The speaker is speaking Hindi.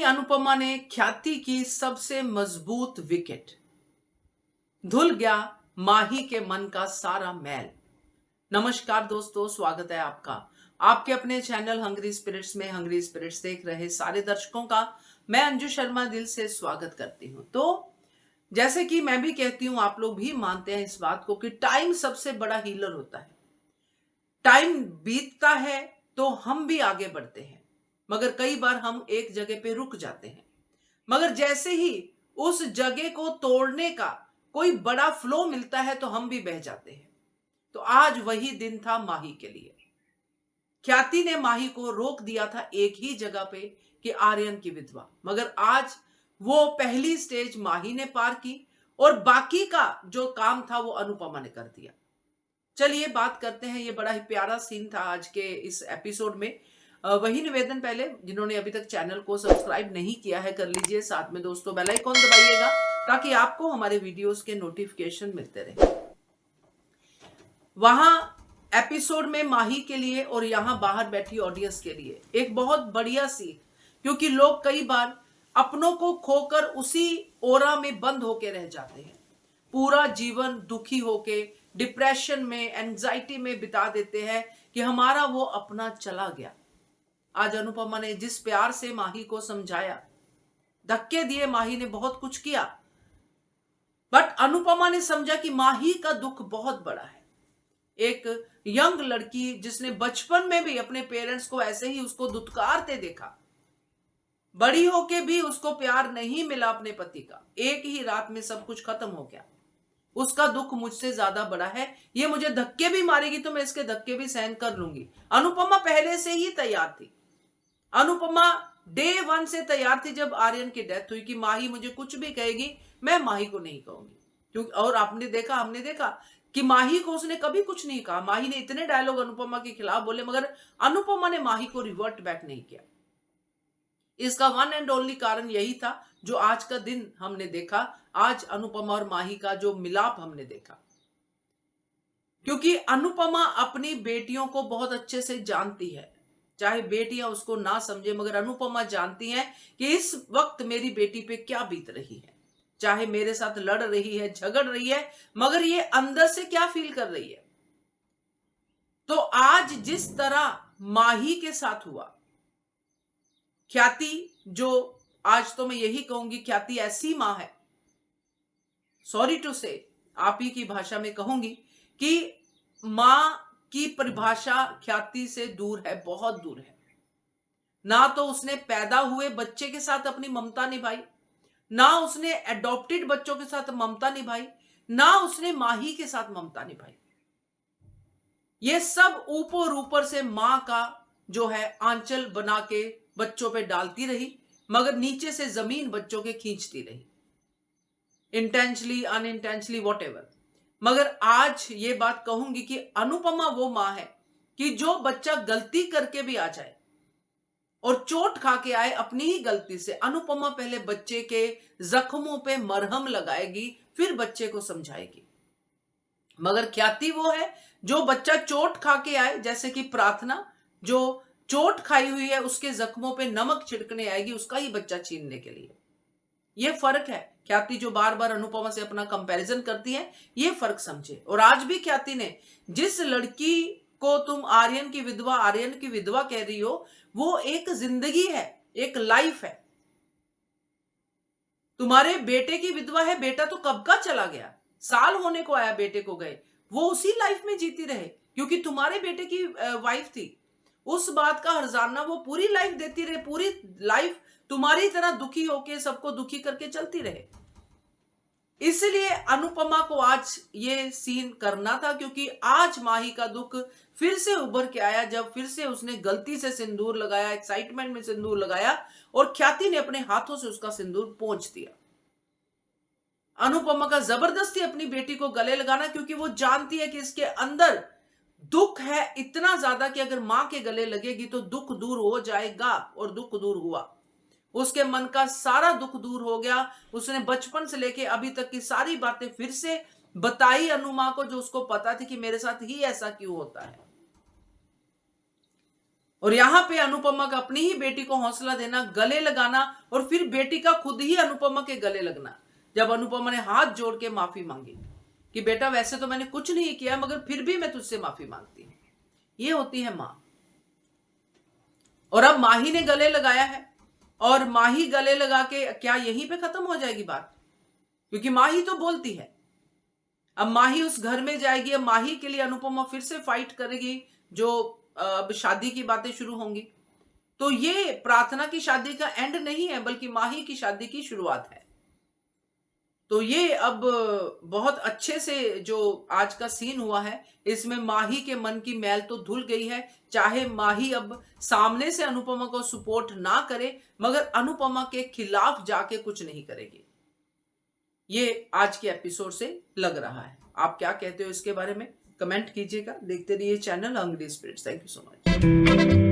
अनुपमा ने ख्याति की सबसे मजबूत विकेट। धुल गया माही के मन का सारा मैल। नमस्कार दोस्तों, स्वागत है आपका आपके अपने चैनल हंग्री स्पिरिट्स में। हंग्री स्पिरिट्स देख रहे सारे दर्शकों का मैं अंजू शर्मा दिल से स्वागत करती हूं। तो जैसे कि मैं भी कहती हूं, आप लोग भी मानते हैं इस बात को कि टाइम सबसे बड़ा हीलर होता है। टाइम बीतता है तो हम भी आगे बढ़ते हैं, मगर कई बार हम एक जगह पे रुक जाते हैं। मगर जैसे ही उस जगह को तोड़ने का कोई बड़ा फ्लो मिलता है तो हम भी बह जाते हैं। तो आज वही दिन था माही के लिए। ख्याति ने माही को रोक दिया था एक ही जगह पे कि आर्यन की विधवा, मगर आज वो पहली स्टेज माही ने पार की और बाकी का जो काम था वो अनुपमा ने कर दिया। चलिए बात करते हैं। ये बड़ा ही प्यारा सीन था आज के इस एपिसोड में। वही निवेदन, पहले जिन्होंने अभी तक चैनल को सब्सक्राइब नहीं किया है कर लीजिए, साथ में दोस्तों बेल आइकॉन दबाइएगा ताकि आपको हमारे वीडियोस के नोटिफिकेशन मिलते रहे। वहां एपिसोड में माही के लिए और यहां बाहर बैठी ऑडियंस के लिए एक बहुत बढ़िया सीख, क्योंकि लोग कई बार अपनों को खोकर उसी ओरा में बंद होके रह जाते हैं। पूरा जीवन दुखी होके डिप्रेशन में, एंजाइटी में बिता देते हैं कि हमारा वो अपना चला गया। आज अनुपमा ने जिस प्यार से माही को समझाया, धक्के दिए, माही ने बहुत कुछ किया, बट अनुपमा ने समझा कि माही का दुख बहुत बड़ा है। एक यंग लड़की जिसने बचपन में भी अपने पेरेंट्स को ऐसे ही उसको दुत्कारते देखा, बड़ी होके भी उसको प्यार नहीं मिला अपने पति का, एक ही रात में सब कुछ खत्म हो गया। उसका दुख मुझसे ज्यादा बड़ा है। ये मुझे धक्के भी मारेगी तो मैं इसके धक्के भी सहन कर लूंगी। अनुपमा पहले से ही तैयार थी। अनुपमा डे 1 से तैयार थी। जब आर्यन की डेथ हुई कि माही मुझे कुछ भी कहेगी, मैं माही को नहीं कहूंगी, क्योंकि और हमने देखा कि माही को उसने कभी कुछ नहीं कहा। माही ने इतने डायलॉग अनुपमा के खिलाफ बोले, मगर अनुपमा ने माही को रिवर्ट बैक नहीं किया। इसका वन एंड ओनली कारण यही था जो आज का दिन हमने देखा। आज अनुपमा और माही का जो मिलाप हमने देखा, क्योंकि अनुपमा अपनी बेटियों को बहुत अच्छे से जानती है। चाहे बेटियां उसको ना समझे, मगर अनुपमा जानती हैं कि इस वक्त मेरी बेटी पे क्या बीत रही है। चाहे मेरे साथ लड़ रही है, झगड़ रही है, मगर ये अंदर से क्या फील कर रही है। तो आज जिस तरह माही के साथ हुआ, ख्याति, जो आज तो मैं यही कहूंगी, ख्याति ऐसी मां है, सॉरी टू से आप ही की भाषा में कहूंगी कि मां की परिभाषा ख्याति से दूर है, बहुत दूर है। ना तो उसने पैदा हुए बच्चे के साथ अपनी ममता निभाई, ना उसने एडॉप्टेड बच्चों के साथ ममता निभाई, ना उसने माही के साथ ममता निभाई। ये सब ऊपर से मां का जो है आंचल बना के बच्चों पे डालती रही, मगर नीचे से जमीन बच्चों के खींचती रही, इंटेंशनली अनइंटेंशनली वॉटएवर। मगर आज ये बात कहूंगी कि अनुपमा वो मां है कि जो बच्चा गलती करके भी आ जाए और चोट खा के आए अपनी ही गलती से, अनुपमा पहले बच्चे के जख्मों पे मरहम लगाएगी, फिर बच्चे को समझाएगी। मगर ख्याति वो है जो बच्चा चोट खा के आए, जैसे कि प्रार्थना जो चोट खाई हुई है उसके जख्मों पे नमक छिड़कने आएगी उसका ही बच्चा छीनने के लिए। ये फर्क है। ख्याति जो बार बार अनुपमा से अपना कंपैरिजन करती है, ये फर्क समझे। और आज भी ख्याति ने, जिस लड़की को तुम आर्यन की विधवा कह रही हो, वो एक जिंदगी है, एक लाइफ है। तुम्हारे बेटे की विधवा है, बेटा तो कब का चला गया, साल होने को आया बेटे को गए, वो उसी लाइफ में जीती रहे, क्योंकि तुम्हारे बेटे की वाइफ थी। उस बात का हर्जाना वो पूरी लाइफ देती रहे, पूरी लाइफ तुम्हारी तरह दुखी होके सबको दुखी करके चलती रहे। इसलिए अनुपमा को आज ये सीन करना था, क्योंकि आज माही का दुख फिर से उभर के आया, जब फिर से उसने गलती से सिंदूर लगाया, एक्साइटमेंट में सिंदूर लगाया और ख्याति ने अपने हाथों से उसका सिंदूर पोंछ दिया। अनुपमा का जबरदस्ती अपनी बेटी को गले लगाना, क्योंकि वो जानती है कि इसके अंदर दुख है इतना ज्यादा कि अगर मां के गले लगेगी तो दुख दूर हो जाएगा, और दुख दूर हुआ। उसके मन का सारा दुख दूर हो गया। उसने बचपन से लेके अभी तक की सारी बातें फिर से बताई अनुमा को, जो उसको पता थी कि मेरे साथ ही ऐसा क्यों होता है। और यहां पे अनुपमा का अपनी ही बेटी को हौसला देना, गले लगाना, और फिर बेटी का खुद ही अनुपमा के गले लगना जब अनुपमा ने हाथ जोड़ के माफी मांगी कि बेटा वैसे तो मैंने कुछ नहीं किया मगर फिर भी मैं तुझसे माफी मांगती हूं। ये होती है मां। और अब माही ने गले लगाया है, और माही गले लगा के क्या यहीं पे खत्म हो जाएगी बात? क्योंकि माही तो बोलती है। अब माही उस घर में जाएगी, अब माही के लिए अनुपमा फिर से फाइट करेगी, जो अब शादी की बातें शुरू होंगी। तो ये प्रार्थना की शादी का एंड नहीं है, बल्कि माही की शादी की शुरुआत है। तो ये अब बहुत अच्छे से जो आज का सीन हुआ है, इसमें माही के मन की मैल तो धुल गई है। चाहे माही अब सामने से अनुपमा को सपोर्ट ना करे, मगर अनुपमा के खिलाफ जाके कुछ नहीं करेगी। ये आज के एपिसोड से लग रहा है। आप क्या कहते हो इसके बारे में? कमेंट कीजिएगा। देखते रहिए channel Hungry Spirits. Thank you so much.